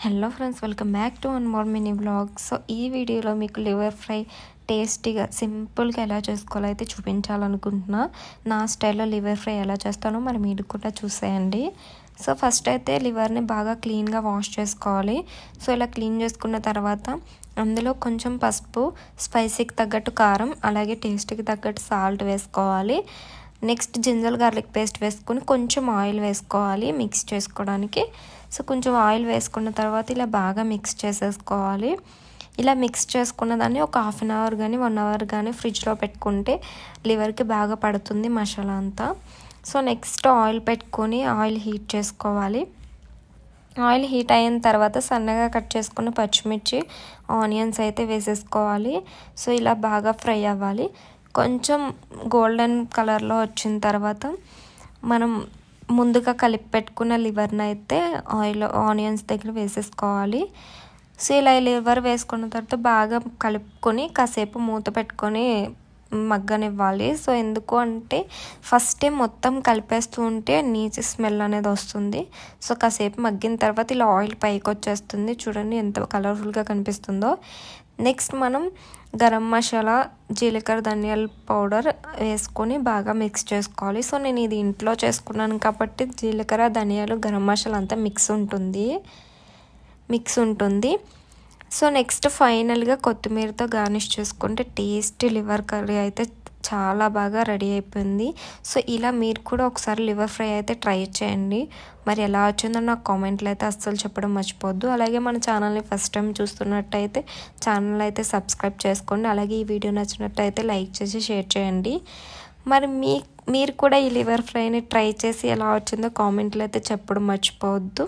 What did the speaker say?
Hello friends, welcome back to one more mini vlog. So ఈ వీడియోలో మీకు liver fry టేస్టీగా సింపుల్గా ఎలా చేసుకోవాలో అయితే చూపించాలనుకుంటున్నా. నా స్టైల్లో లివర్ ఫ్రై ఎలా చేస్తానో మరి మీరు కూడా చూసేయండి. సో ఫస్ట్ అయితే లివర్ని బాగా క్లీన్గా వాష్ చేసుకోవాలి. సో ఇలా క్లీన్ చేసుకున్న తర్వాత అందులో కొంచెం పసుపు, స్పైసీకి తగ్గట్టు కారం, అలాగే టేస్ట్కి తగ్గట్టు సాల్ట్ వేసుకోవాలి. నెక్స్ట్ జింజర్ గార్లిక్ పేస్ట్ వేసుకొని కొంచెం ఆయిల్ వేసుకోవాలి మిక్స్ చేసుకోవడానికి. సో కొంచెం ఆయిల్ వేసుకున్న తర్వాత ఇలా బాగా మిక్స్ చేసేసుకోవాలి. ఇలా మిక్స్ చేసుకున్న దాన్ని ఒక హాఫ్ అన్ అవర్ కానీ 1 అవర్ కానీ ఫ్రిడ్జ్లో పెట్టుకుంటే లివర్కి బాగా పడుతుంది మసాలా అంతా. సో నెక్స్ట్ ఆయిల్ పెట్టుకొని ఆయిల్ హీట్ చేసుకోవాలి. ఆయిల్ హీట్ అయిన తర్వాత సన్నగా కట్ చేసుకున్న పచ్చిమిర్చి, ఆనియన్స్ అయితే వేసేసుకోవాలి. సో ఇలా బాగా ఫ్రై అవ్వాలి. కొంచెం గోల్డెన్ కలర్లో వచ్చిన తర్వాత మనం ముందుగా కలిపి పెట్టుకున్న లివర్ని అయితే ఆనియన్స్ దగ్గర వేసేసుకోవాలి. సో ఇలా లివర్ వేసుకున్న తర్వాత బాగా కలుపుకొని కాసేపు మూత పెట్టుకొని మగ్గనివ్వాలి. సో ఎందుకు అంటే ఫస్ట్ మొత్తం కలిపేస్తూ ఉంటే నీచు స్మెల్ అనేది వస్తుంది. సో కాసేపు మగ్గిన తర్వాత ఇలా ఆయిల్ పైకి వచ్చేస్తుంది. చూడండి ఎంత కలర్ఫుల్గా కనిపిస్తుందో. నెక్స్ట్ మనం గరం మసాలా, జీలకర్ర, ధనియాల పౌడర్ వేసుకొని బాగా మిక్స్ చేసుకోవాలి. సో నేను ఇది ఇంట్లో చేసుకున్నాను కాబట్టి జీలకర్ర, ధనియాలు, గరం మసాలా అంతా మిక్స్ ఉంటుంది. సో నెక్స్ట్ ఫైనల్గా కొత్తిమీరతో గార్నిష్ చేసుకుంటే టేస్టీ లివర్ కర్రీ అయితే చాలా బాగా రెడీ అయిపోయింది. సో ఇలా మీరు కూడా ఒకసారి లివర్ ఫ్రై అయితే ట్రై చేయండి. మరి ఎలా వచ్చిందో నాకు కామెంట్లో అయితే అస్సలు చెప్పడం మర్చిపోద్దు. అలాగే మన ఛానల్ని ఫస్ట్ టైం చూస్తున్నట్టయితే ఛానల్ అయితే సబ్స్క్రైబ్ చేసుకోండి. అలాగే ఈ వీడియో నచ్చినట్టయితే లైక్ చేసి షేర్ చేయండి. మరి మీరు కూడా ఈ లివర్ ఫ్రైని ట్రై చేసి ఎలా వచ్చిందో కామెంట్లో అయితే చెప్పడం మర్చిపోవద్దు.